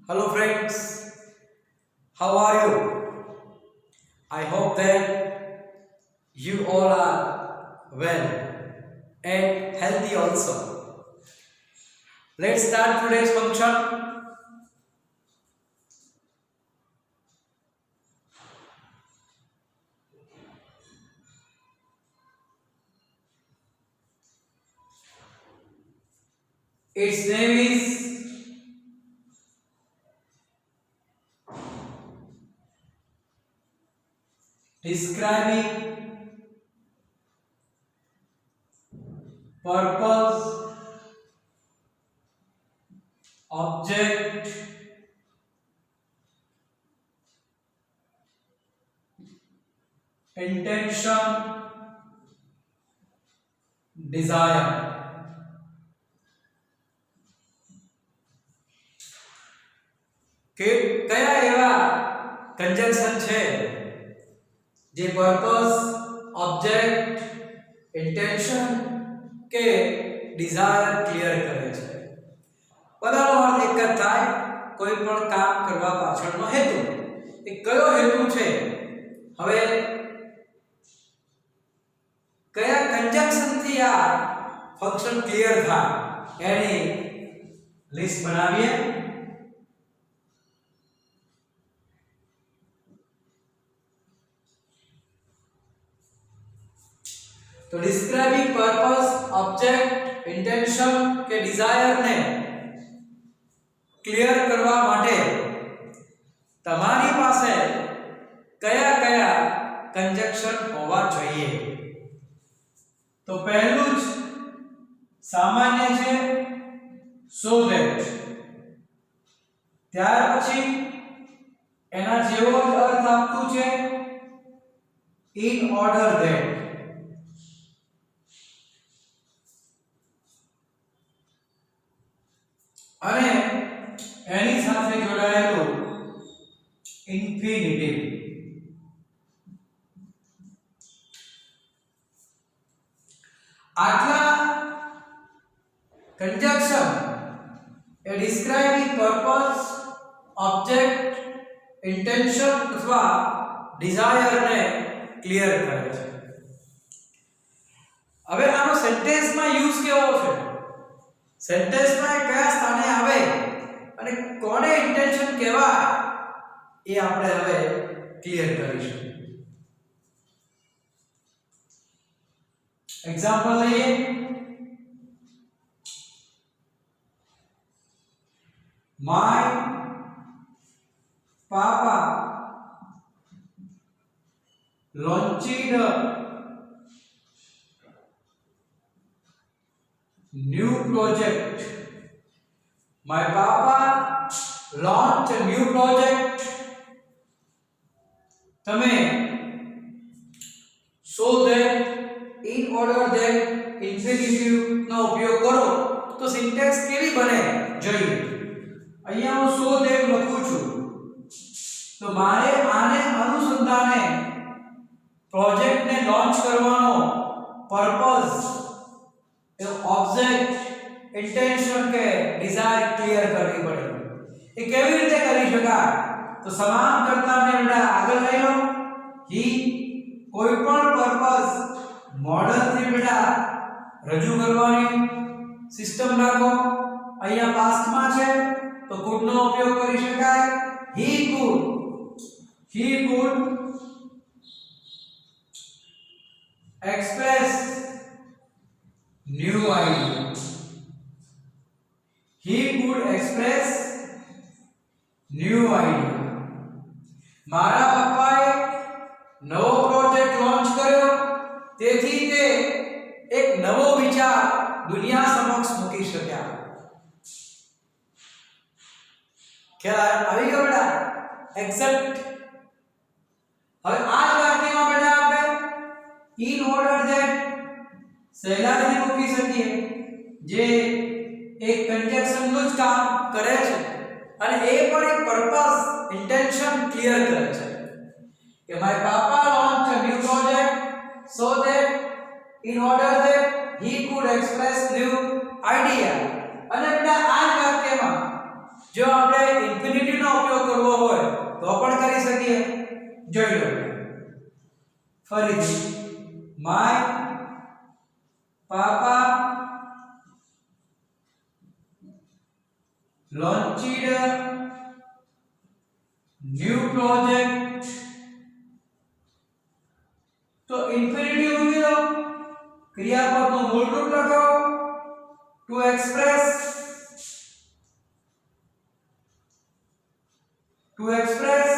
Hello friends, how are you? I hope that you all are well and healthy also. Let's start today's function. Its name is describing purpose, object, intention, desire. કે કયા એવા conjunction છે જે purpose object intention કે Dzire clear કરે છે બધાનો અર્થ એક જ થાય કોઈ પણ કામ કરવા પાછળનો હેતુ એ કયો હેતુ છે હવે કયા કંજક્શન થી આ ફંક્શન ક્લિયર થાય એની લિસ્ટ બનાવીએ तो डिस्क्राइबिंग पर्पस ऑब्जेक्ट इंटेंशन के डिजायर ने क्लियर करवा माटे તમારી પાસે કયા કયા કંજક્શન હોવા જોઈએ તો પહેલું જ સામાન્ય છે so that ત્યાર પછી એના જેવો જ અર્થ આપતું છે in order that અને એની સાથે જોડાયેલું ઇન્ફિનિટિવ આટલા કંજક્શન એ ડિસ્ક્રાઇબિંગ પર્પસ ઓબ્જેક્ટ ઇન્ટેન્શન અથવા ડિઝાયર ને ક્લિયર કરે છે હવે આનો સેન્ટેન્સમાં યુઝ કેવો છે सेंटेंस में कया स्थाने आवे અને કોને ઇન્ટેન્શન કહેવા એ આપણે હવે ક્લિયર કરીશું एग्जांपल લઈએ my papa launched a new project. My papa launched a new project. तमे so that in order that infinitive નો ઉપયોગ કરો તો સિન્ટેક્સ કેવી બને જોઈએ અહીંયા હું so that લખું છું તો મારે આને અનુસંધાને પ્રોજેક્ટ ને લોન્ચ કરવાનો પર્પસ ऑब्जेक्ट इंटेंशन के डिजायर क्लियर करनी पड़े ये केवी रीते करी शकाय तो समान करता ने बेटा आगे लई लो ही कोई पण पर्पस मॉडल थी बेटा रजू करवानी सिस्टम રાખો અહીંયા પાસ્ટ માં છે તો could નો ઉપયોગ કરી શકાય he could express new idea. He could express new idea. મારા પપ્પાએ નવો પ્રોજેક્ટ લોન્ચ કર્યો તેથી તે એક નવો વિચાર દુનિયા સમક્ષ મૂકી શક્યા ખ્યાલ આવી ગયો બેટા એક્સેપ્ટ હવે આ જ વાક્યમાં બેટા આપણે in order that સહેલાઈથી મૂકી શકીએ જે એક કંજક્શન નું જ કામ કરે છે અને એ પણ એક પર્પસ ઇન્ટેન્શન ક્લિયર કરે છે કે my papa launched a new project so that in order that he could express new idea અને બેટા આ જ વાક્યમાં જો આપણે ઇન્ફિનિટ તો પણ કરી શકીએ. જોઈ લો ફરીથી my papa launched new project. तो इंफिनिटिव उमेरो क्रियापदનું મૂળ રૂપ લખો to express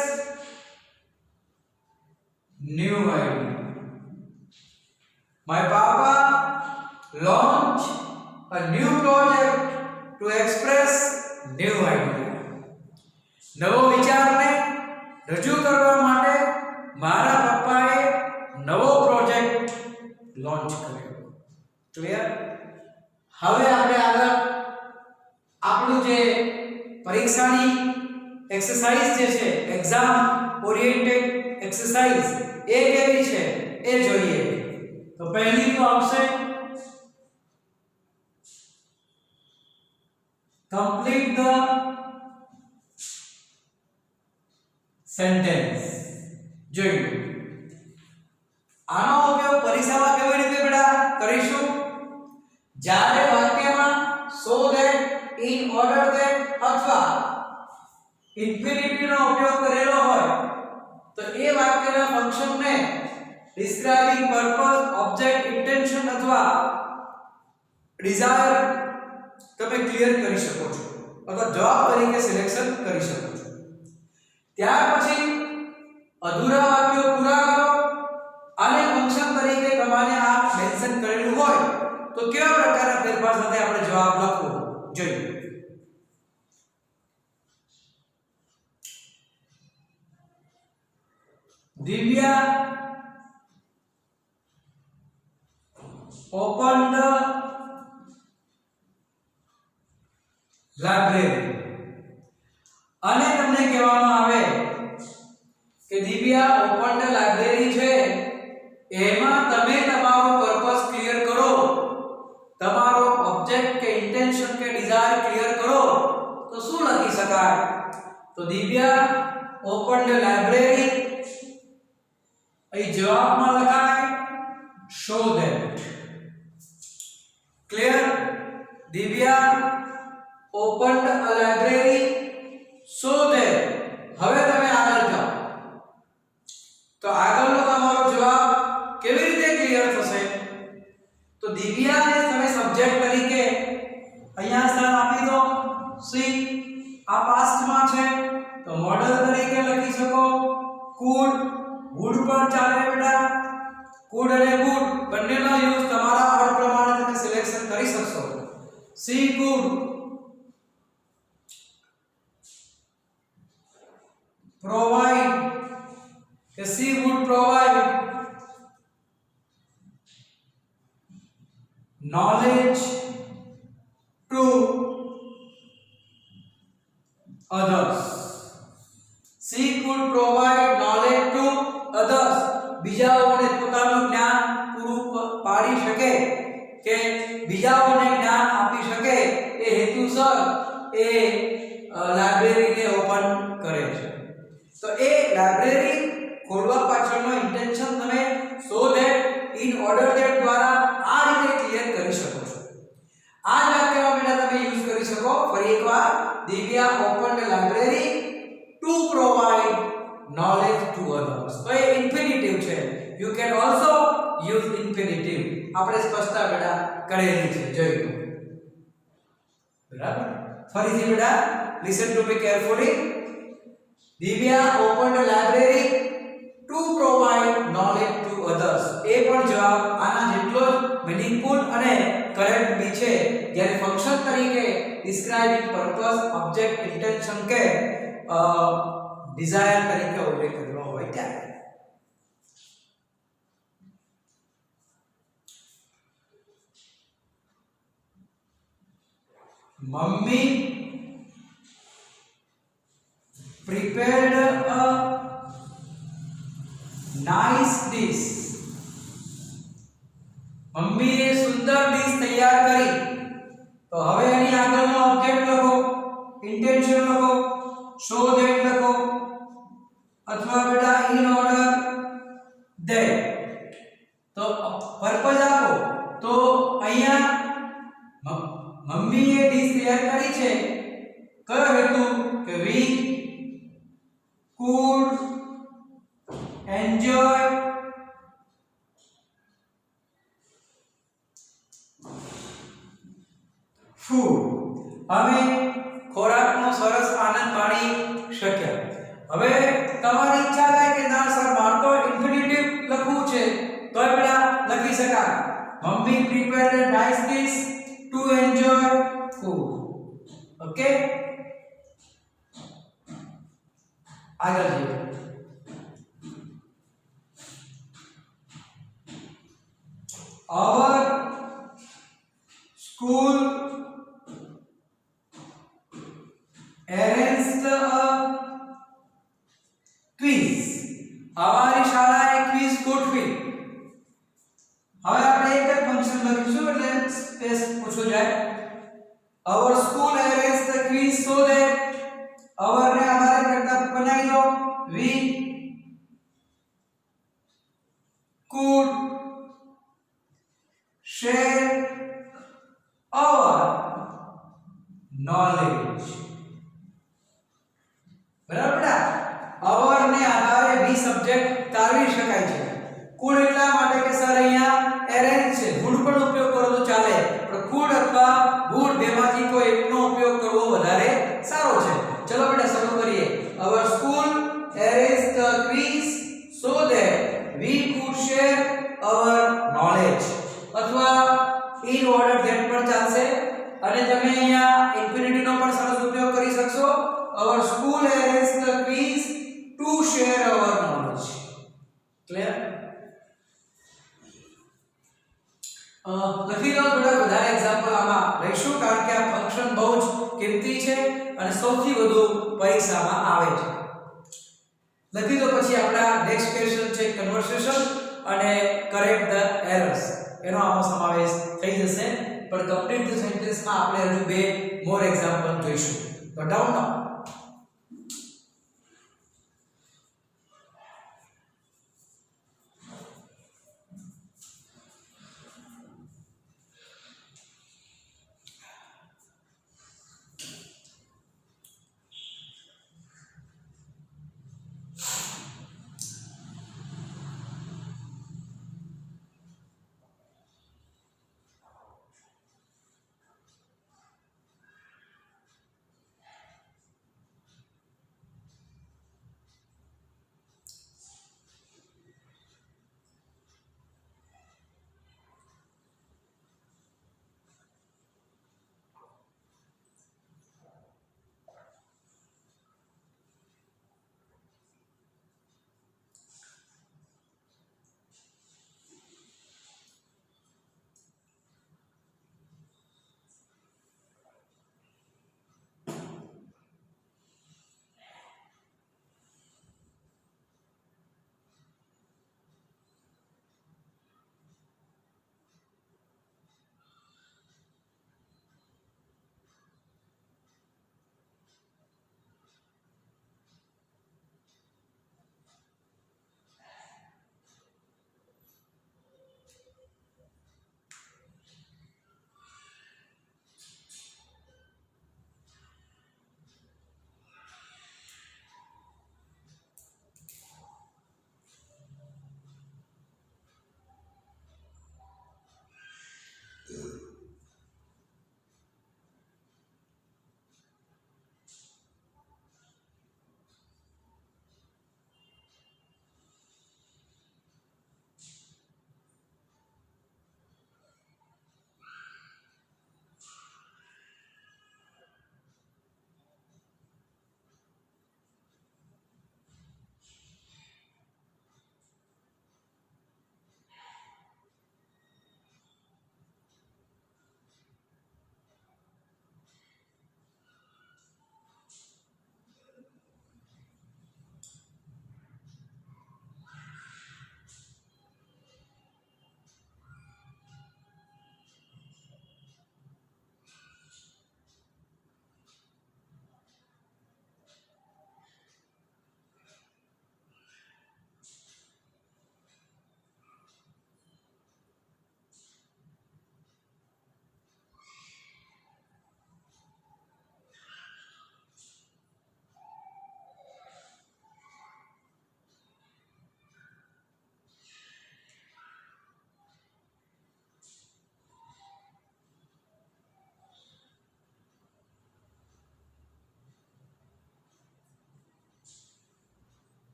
new idea. My papa launched a new project to express new idea. નવો વિચારને રજૂ કરવા માટે મારા પપ્પાએ નવો પ્રોજેક્ટ લોન્ચ કર્યો. ક્લિયર? હવે આપણે આગળ આપણું જે પરીક્ષાની એક્સરસાઇઝ જે છે એક્ઝામ ઓરિએન્ટેડ એક્સરસાઇઝ એ કેવી છે એ જોઈએ. તો પહેલી તો આવશે complete the sentence. જોઈ લો આનો ઉપયોગ પરીક્ષામાં કેવી રીતે બેટા કરીશું? જ્યારે વાક્યમાં so that, in order that અથવા ઇન્ફિનિટી નો ઉપયોગ કરેલો હોય તો એ વાક્યના ફંક્શનને ડિસ્ક્રાઇબિંગ પર્પસ, ઓબ્જેક્ટ, ઇન્ટેન્શન અથવા ડિઝાયર તમે ક્લિયર કરી શકો છો અથવા જવાબ તરીકે સિલેક્શન કરી શકો છો. ત્યાર પછી અધૂરા વાક્યો પૂરા કરો અને ફંક્શન તરીકે તમારે આ મેન્શન કરેલું હોય તો કેવા પ્રકારના ફેરફાર સાથે આપણે જવાબ લખવો જોઈએ. Divya opened the library. અને તમને કહેવામાં આવે કે દિવ્યા ઓપન લાઇબ્રેરી છે એમાં તમે તમારો પર્પસ ક્લિયર કરો, તમારો ઓબ્જેક્ટ કે ઇન્ટેન્શન કે ડિઝાયર ક્લિયર કરો તો શું લખી શકાય? તો દિવ્યા ઓપન લાઇબ્રેરી અહીં જવાબમાં લખાય show that. Clear? Divya opened a library so that. હવે તમે આગળ જાઓ તો આગળનો તમારો જવાબ કેવી રીતે ક્લિયર થશે? તો દિવ્યાને તમે સબ્જેક્ટ તરીકે અહીંયા સ્થાન આપી દો. સી આ પાસ્ટમાં છે તો મોડલ તરીકે લખી શકો could. would પણ ચાલે બેટા. could અને would બંનેનો યુઝ તમારા અર્થ પ્રમાણે તમે સિલેક્શન કરી શકશો. સી could provide કે she would provide knowledge to others. She could provide knowledge to others. બીજાઓને પોતાનું જ્ઞાન પૂરું પાડી શકે કે બીજાઓને જ્ઞાન આપી શકે એ હેતુસર એ લાઇબ્રેરીને ઓપન કરે છે. તો એ લાઇબ્રેરી ખોલવા પાછળનો ઇન્ટેન્શન તમે so that, in order that દ્વારા આ રીતે ક્લિયર કરી શકો છો. આ જ વાક્યમાં બેટા તમે યુઝ કરી શકો. ફરી એકવાર Divya open library to provide knowledge to others. તો એ ઇન્ફિનિટિવ છે. you can also use infinitive. આપણે સ્પષ્ટતા બેટા કરેલી છે. જોઈ લો બરાબર. ફરીથી બેટા listen to me carefully. Divya opened a library to provide knowledge to others. એ પણ જવાબ આના જેટલો જ મીનિંગફુલ અને કરેક્ટ બી છે. જ્યારે ફંક્શન તરીકે ડિસ્ક્રાઇબિંગ પર્પસ, ઓબ્જેક્ટ, ઇન્ટેન્શન કે ડિઝાયર તરીકે ઉલ્લેખ કરેલો હોય ત્યારે. Mummy prepared a nice dish. મમ્મીએ સુંદર ડીશ તૈયાર કરી. તો હવે એની આગળનો ઓબ્જેક્ટ લખો, ઇન્ટેન્શન લખો, show that લખો, अथवा बेटा इन ऑर्डर दैट। तो पर्पज आपो तो અહીંયા મમ્મીએ ડીશ તૈયાર કરી છે કયો હેતુ કે વી could enjoy food, અમે ખોરાકનો સરસ આનંદ માણી શક્યા। હવે તમારી ઈચ્છા થાય કે ના સર મારે તો ઇન્ફિનિટિવ લખવું છે તો બેટા લખી શકાય mummy prepared a nice dish to enjoy food। Okay, આગળ જોઈએ। our school arranged a quiz, हमारी शाळाએ ક્વિઝ ગોઠવી। હવે આપણે એક જ ફંક્શન લખીશું એટલે સ્પેસ ઓછો જાય। our school arranged the quiz so that our ને हमारे करता बनाई दो we could share our knowledge। બરાબર બેટા, our ને આધારે બી સબ્જેક્ટ તારવી શકાય છે। કુડ એટલા માટે કે સર અહીંયા એરેન્જ છે, વુડ પણ ઉપયોગ કરો તો ચાલે પણ કુડ અથવા વુડ બેમાંથી કોઈ એકનો ઉપયોગ કરવો વધારે સારો છે। ચલો બેટા શરૂ કરીએ। our school arranged the quiz so that we could share our knowledge अथवा in order that पर ચાલશે અને તમે અહીંયા ઇન્ફિનિટી નો પણ સરસ ઉપયોગ કરી શકશો। our school arranged the quiz to share our knowledge। Clear? લખી દો થોડા વધારે એક્ઝામ્પલ આમાં લઈશું કારણ કે આ ફંક્શન બહુ જ કિંમતી છે અને સૌથી વધુ પરીક્ષામાં આવે છે। લખી દો પછી આપણા નેક્સ્ટ ક્વેશ્ચન છે કન્વર્સેશન અને કરેક્ટ ધ એરર્સ, એનો આમાં સમાવેશ થઈ જશે પણ કમ્પ્લીટ ધ સેન્ટેન્સમાં આપણે હજુ બે મોર એક્ઝામ્પલ જોઈશું। તો ડાઉન નાઉ।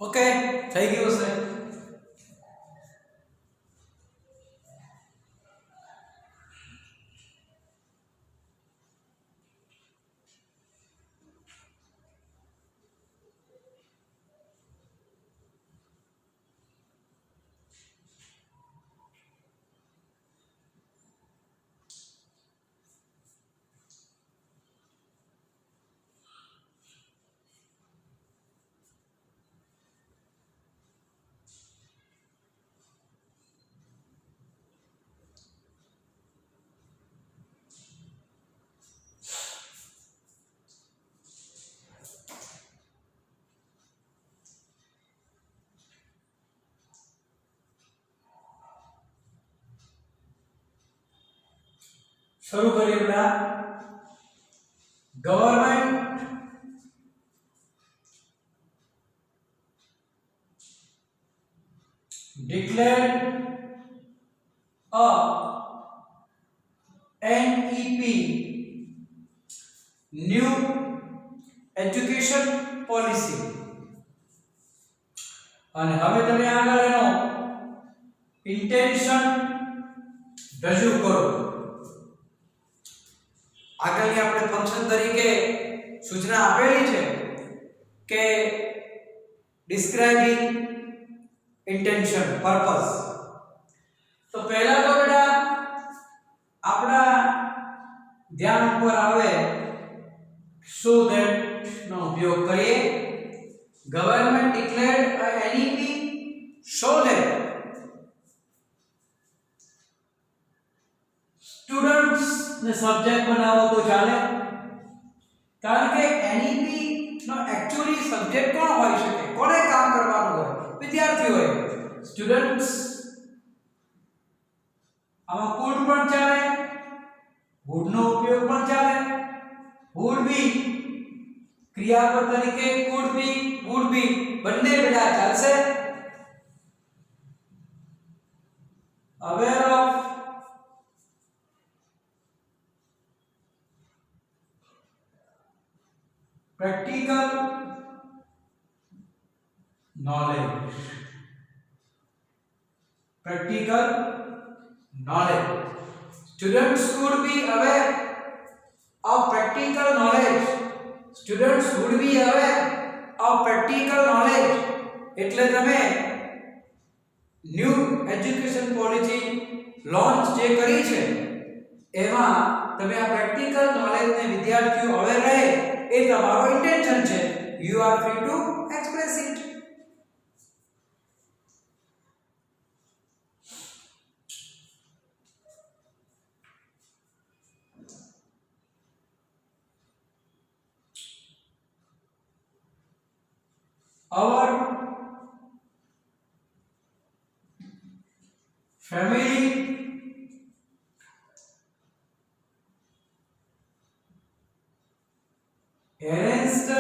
ઓકે, થઈ ગયું છે. शुरू करिए बेटा. Government declared a NEP new education policy અને હવે તમે આગળ એનો ઇન્ટેન્શન રજૂ કરો. આગળની આપણે ફંક્શન તરીકે સૂચના આપેલી છે કે ડિસ્ક્રાઇબિંગ ઇન્ટેન્શન પર્પસ. તો પહેલા તો બેટા આપણા ધ્યાન ઉપર આવે so that નો ઉપયોગ કરીએ. Government declared a NEP so that students ને સબ્જેક્ટ બનાવો તો ચાલે, કારણ કે NEP નો એક્ચ્યુઅલી સબ્જેક્ટ કોણ હોઈ શકે, કોને કામ કરવાનું હોય, વિદ્યાર્થીઓએ. સ્ટુડન્ટ્સ આમાં could પણ ચાલે, would નો ઉપયોગ પણ ચાલે. would be ક્રિયાપદ તરીકે could be would be બંને બેટા ચાલશે. aware of practical knowledge. Practical knowledge. Students could be aware of practical knowledge. Students would be aware of practical knowledge. એટલે તમે ન્યૂ એજ્યુકેશન પોલિસી લોન્ચ જે કરી છે એમાં તમે આ પ્રેક્ટિકલ નોલેજને વિદ્યાર્થીઓ અવેર રહે એ તમારો ઇન્ટેન્શન છે. You are free two express it. Our family arranged a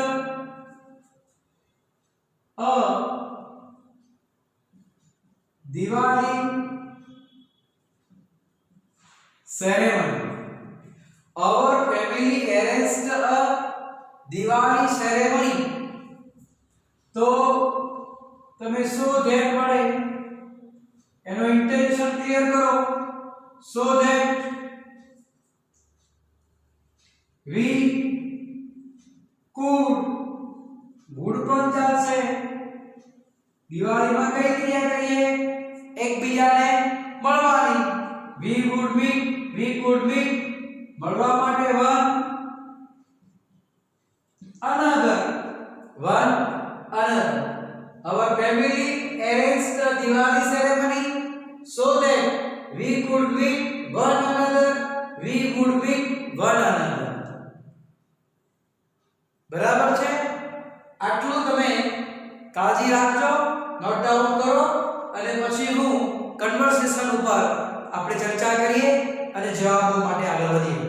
Diwali ceremony. Our family arranged a Diwali ceremony. तो તમે so that મળે એનો ઇન્ટેન્શન ક્લિયર કરો. so that we could would પણ ચાલશે. દિવાળીમાં કઈ ક્રિયા કરીએ, એકબીજાને મળવાની. we would meet, we could meet મળવા માટે one another, one another. Our family arranged the Diwali ceremony so that we could meet one another, we would meet one another. બરાબર છે? આટલું તમે કાળજી રાખજો, નોટ ડાઉન કરો અને પછી હું કન્વર્સેશન ઉપર આપણે ચર્ચા કરીએ અને જવાબો માટે આગળ વધીએ.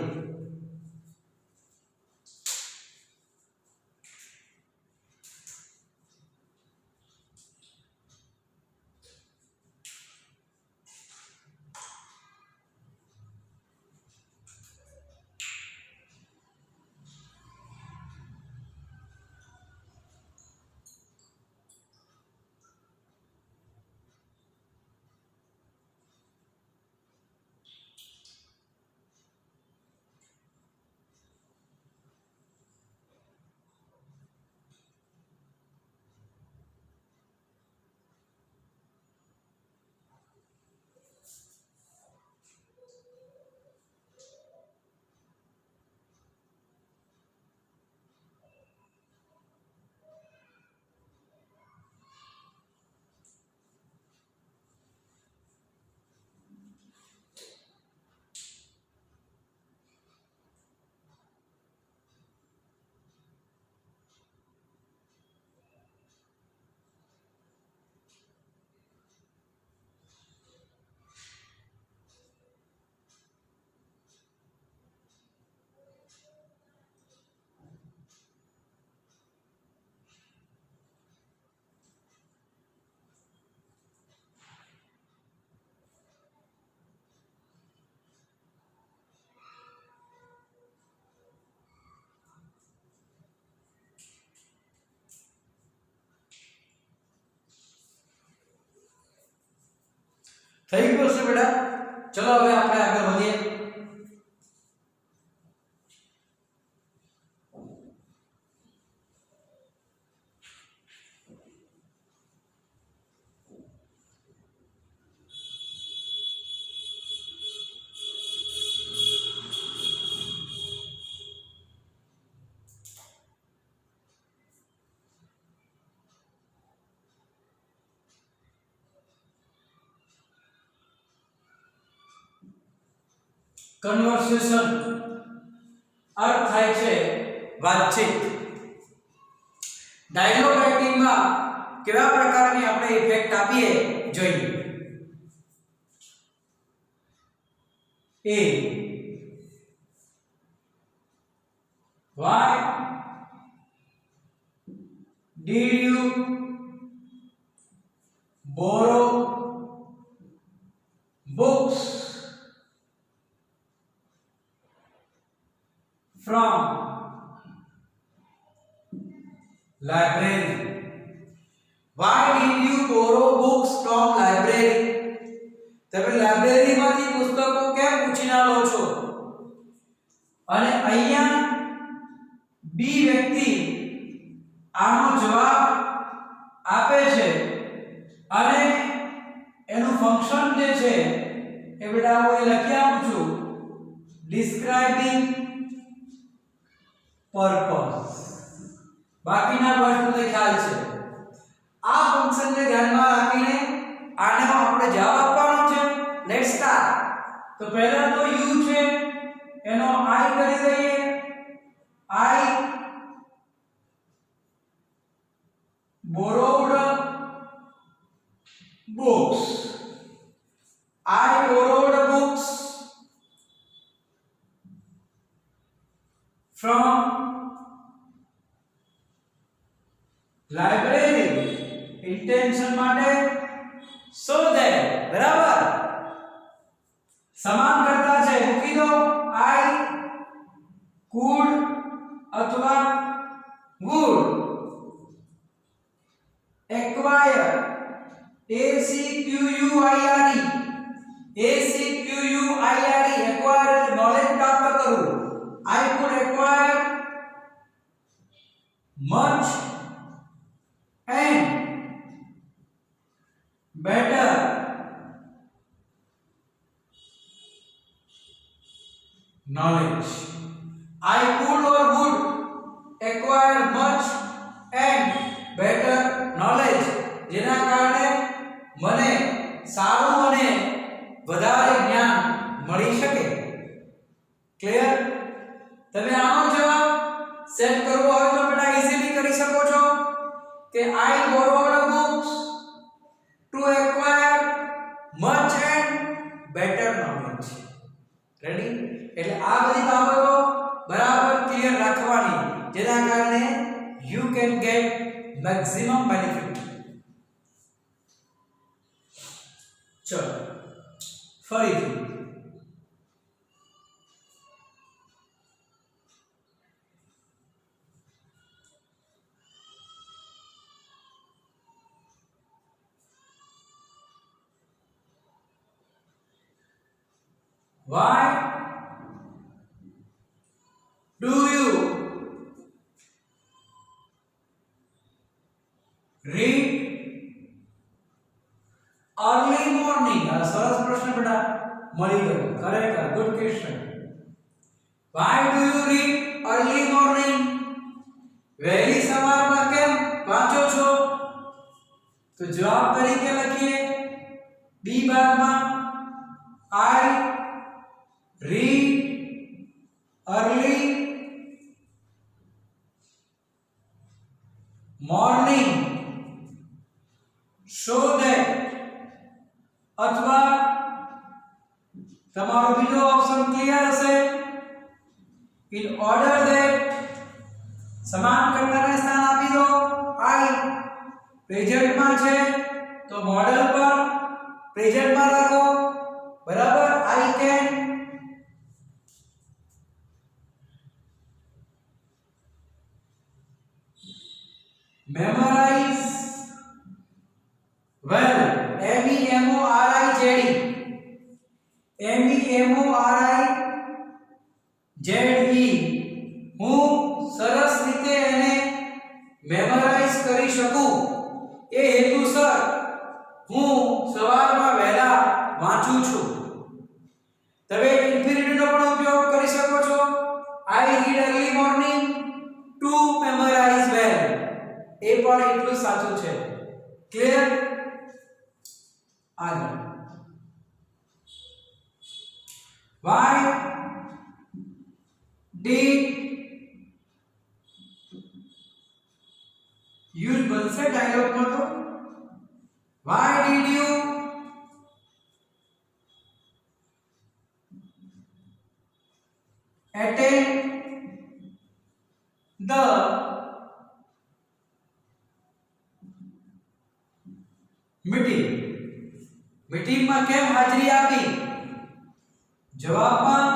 થઈ ગયું છે બેટા? ચલો હવે આપણે આગળ વધીએ. કન્વર્સેશન અર્થ થાય છે વાતચીત. ડાયલોગ રાઇટિંગમાં કેવા પ્રકારની આપણે ઇફેક્ટ આપીએ જોઈએ. A Why did you borrow books from library? Why did you borrow books from library? તમે લાઇબ્રેરીમાંથી પુસ્તકો કેમ ઉછીના લો છો? અને અહીંયા બી વ્યક્તિ આનો જવાબ આપે છે અને એનું ફંક્શન જે છે એ બેટા હું એ લખી આપું છું, ડિસ્ક્રાઇબિંગ પર્પસ. બાકીના વર્ડ તમને ખ્યાલ છે. આ ફંક્શનને ધ્યાનમાં રાખીને આને આપણે જવાબ આપવાનો છે. Let's start. તો પહેલા તો યુ છે એનો આઈ કરી દઈએ. આઈ borrowed books. I borrowed books from library. intention માટે so that. બરાબર, સમાન કરતા છે મૂકી દો. I could અથવા would acquire. acquire નોલેજ પ્રાપ્ત કરવું. I could acquire much and better knowledge. I could or would acquire much and better knowledge. જેના કારણે મને સારું અને વધારે જ્ઞાન મળી શકે. ક્લિયર? તમે આનો જવાબ સેટ કરવો હોય તો બેટા ઈઝીલી કરી શકો છો કે I borrowed books to acquire much and better knowledge. Ready? એટલે આ બધી બાબતો બરાબર ક્લિયર રાખવાની જેના કારણે you can get maximum benefit. ચલો ફરીથી Why do you read early morning? આ સરસ પ્રશ્ન બેટા મળી ગયો. ખરેખર good question. Why do you read early morning? વહેલી સવારમાં કેમ વાંચો છો? તો જવાબ તરીકે લખીએ બી ભાગમાં I read early morning so that અથવા તમારો બીજો ઓપ્શન ક્લિયર હશે in order that. સમાન કર્તાને સ્થાન આપી દો. I પ્રેઝન્ટ માં છે તો મોડલ પર પ્રેઝન્ટ માં રાખો. બરાબર, I can memorize well. MEMORIZED MEMORIZE હું સરસ રીતે એને મેમરાઇઝ કરી શકું એ હેતુસર હું સવારમાં વહેલા વાંચું છું. તમે ઇન્ફિનિટીનો પણ ઉપયોગ કરી શકો છો. I read early morning to memorize well. એ પણ એટલું સાચું છે. ક્લિયર? આગળ Why did use બનશે ડાયલોગમાં તો Why did you attend the meeting? મીટિંગમાં કેમ હાજરી આપી? જવાબમાં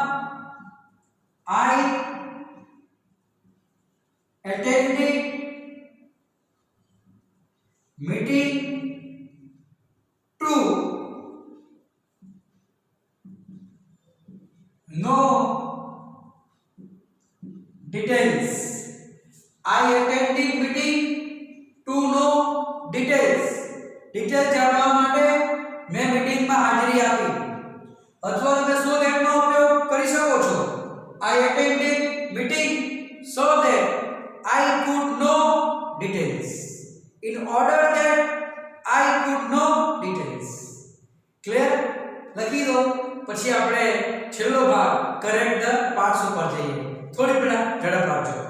I attended meeting to know details. I attended meeting to know details. Detail જાણવા માટે મેં મીટિંગમાં હાજરી આપી. અથવા તમે so that નો ઉપયોગ કરી શકો છો. I attended meeting so that I could know details. In order that I could know details. Clear? લખી દો. પછી આપણે છેલ્લો ભાગ કરેક્ટ ધ પાર્ટ્સ ઉપર જઈએ. થોડી પેલા ઝડપ રાખજો.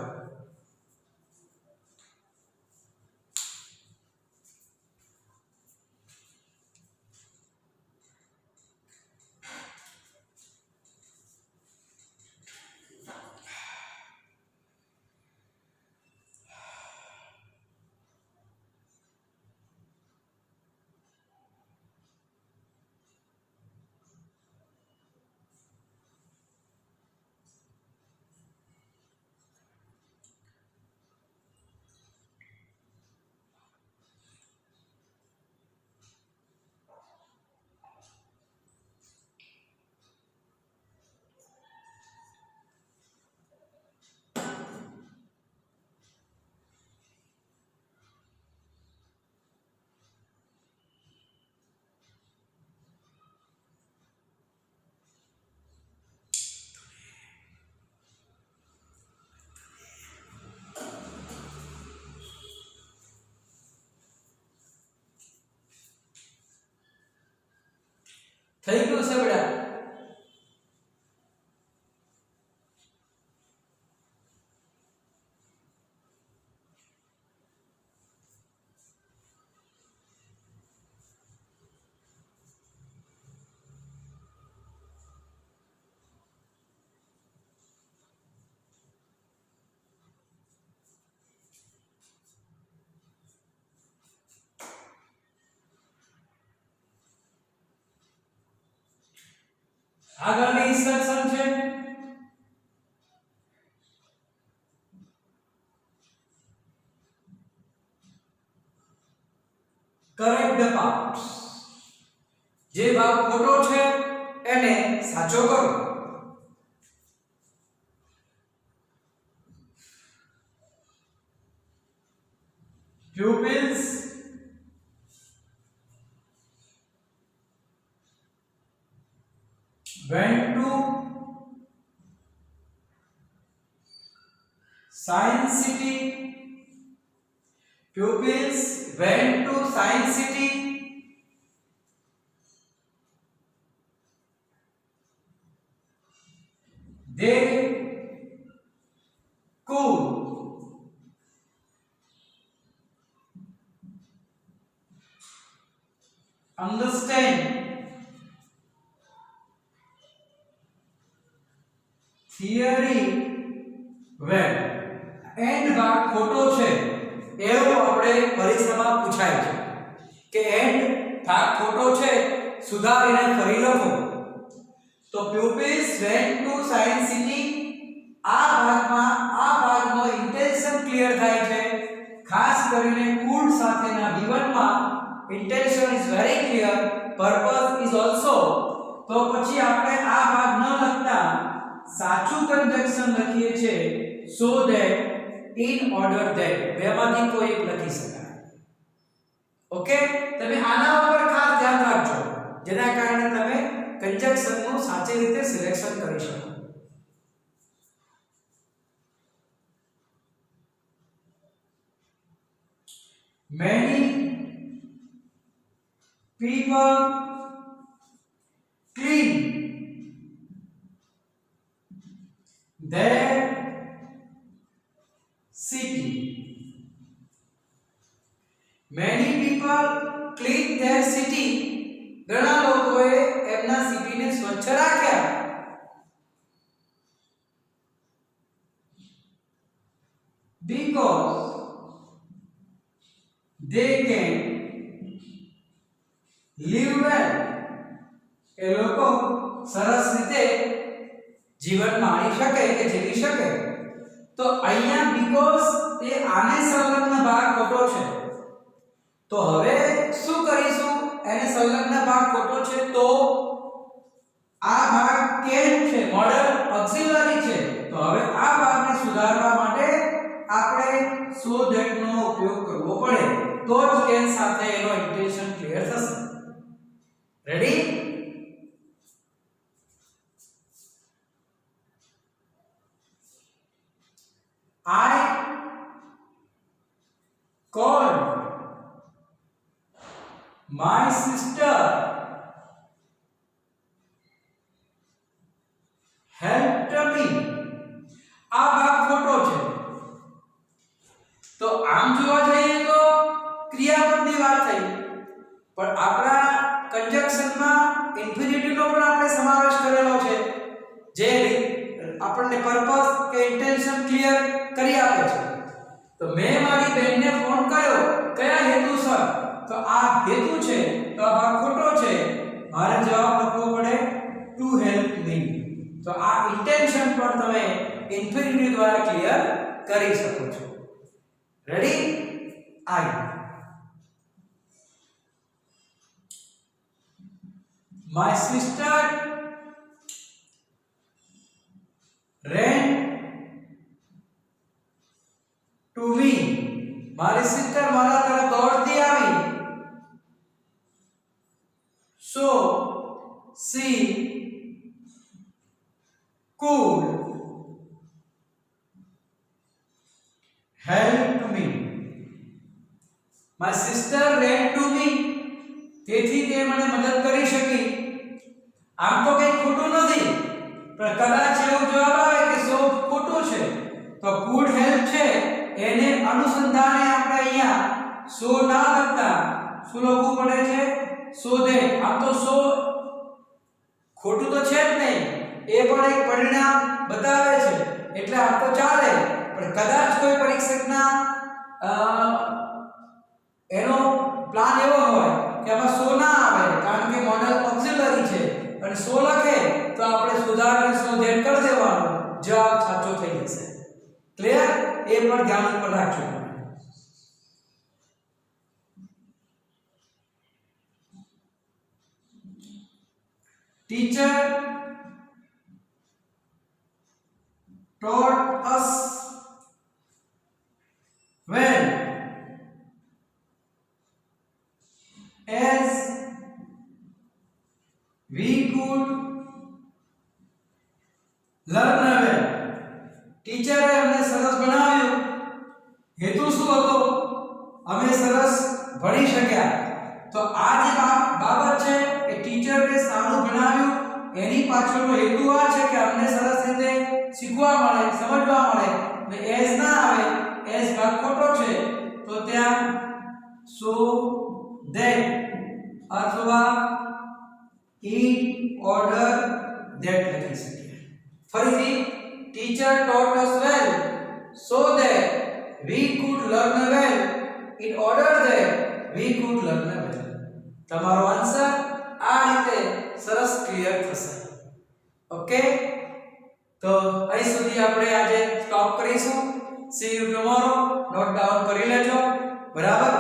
થઈ ગયું છે બેટા? આગળની ઇન્સ્ટ્રક્શન છે કરેક્ટ ધ પાર્ટ્સ. જે ભાગ ખોટો છે એને સાચો કરો. pupils went to Science City. Pupils went to Science City. They could understand theory well. And ભાગ ખોટો છે એવું આપણે પરીક્ષામાં પૂછાય છે કે એન્ડ ભાગ ખોટો છે, સુધારીને ફરી લખો. તો pupils went to Science City. આ ભાગનો ઇન્ટેન્શન ક્લિયર થાય છે. ખાસ કરીને could સાથેના વિવરણમાં intention is very clear, purpose is also. તો પછી આપણે આ ભાગ ન લખતા સાચું કન્જક્શન લખીએ છીએ so that in order that બેમાંથી કોઈ એક લખી શકાય. ઓકે, તમે આના ઉપર ખાસ ધ્યાન રાખજો જેના કારણે તમે કન્જક્શન નું સાચી રીતે સિલેક્શન કરી શકો. Many people clean their city. Many people clean their city. ઘણા લોકોએ એમના સિટીને સ્વચ્છ રાખ્યા. Because they can live well. એ લોકો સરસ રીતે જીવન માણી શકે કે જીવી શકે. તો અહીંયા because એ આને સંલગ્ન ભાગ ખોટો છે. તો હવે શું કરીશું? એને સંલગ્ન ભાગ ખોટો છે તો આ ભાગ કેન છે, મોડલ ઓક્સિલરી છે. તો હવે આ ભાગને સુધારવા માટે આપણે so that નો ઉપયોગ કરવો પડે. તો જ કેન સાથે એનો ઇન્ટેન્શન ક્લિયર થશે. Ready? I called my sister, helped me. આ ભાગ ખોટો છે. તો આમ જોવા જઈએ તો ક્રિયાપદની વાત થઈ, પણ આપણા કન્જક્શનમાં ઇન્ફિનિટીનો પણ આપણે સમાવેશ કરેલો છે જે આપણને પર્પસ કે ઇન્ટેન્શન ક્લિયર કરી આપે છે. તો મેં મારી બહેનને ફોન કર્યો કયા હેતુસર? તો આ હેતુ છે, તો આ ભાગ ખોટો છે. મારે જવાબ લખવો પડે ટુ હેલ્પ મી. તો આ ઇન્ટેન્શન પણ તમે ઇન્ફિનિટી દ્વારા ક્લિયર કરી શકો છો. Ready? I My sister ran to me. મારી સિસ્ટર મારા તરફ દોડતી આવી. So she could help me. My sister ran to me. તેથી તે મને મદદ કરી શકી. આમ તો કંઈ ખોટું નથી, પણ કદાચ એવો જવાબ આવે કે સો ખોટું છે તો could help છે એને અનુસંધાને આપણે અહીંયા સો ના લખતા શું લખવું પડે છે? so that. આમ તો સો ખોટું તો છે જ નહીં, એ પણ એક પરિણામ બતાવે છે એટલે આમ તો ચાલે. પણ કદાચ કોઈ પરીક્ષકના એનો પ્લાન એવો હોય કે આમાં સો ના આવે કારણ કે મોડલ ઓક્સિલરી છે અને સો લખે તો આપણે સુધારીને સો ધેટ કરી દેવાનો, જવાબ સાચો થઈ જશે. ક્લિયર? એ પણ ધ્યાન ઉપર રાખજો. Teacher taught us well as we could learn well. ટીચરે અમને સરસ ભણાવ્યું. હેતુ શું હતો? અમે સરસ ભણી શક્યા. તો આ જે બાબત છે એ ટીચરે સારું ભણાવ્યું એની પાછળનો હેતુ આ છે કે અમને સરસ રીતે શીખવા મળે, સમજવા મળે. એટલે એસ ના આવે, એસ ભાગ ખોટો છે તો ત્યાં so that અથવા in order that લખી શકીએ. ફરીથી teacher taught us well so that we could learn well in order that we could learn well. તમારો આન્સર આ રીતે સરસ ક્લિયર થશે. ઓકે, તો અહીં સુધી આપણે આજે સ્ટોપ કરીશું. C you tomorrow. Note down કરી લેજો, બરાબર?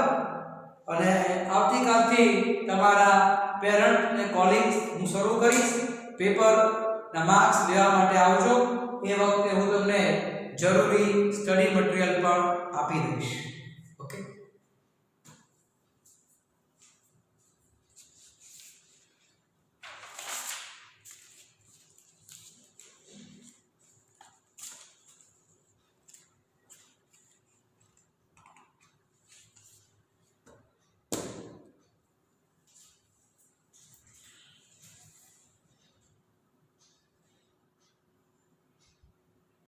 અને આવતીકાલથી તમારા પેરેન્ટ ને કોલિંગ હું શરૂ કરીશ. પેપર ના માર્ક્સ લેવા માટે આવજો. એ વખતે હું તમને જરૂરી સ્ટડી મટીરીયલ પણ આપી દઈશ.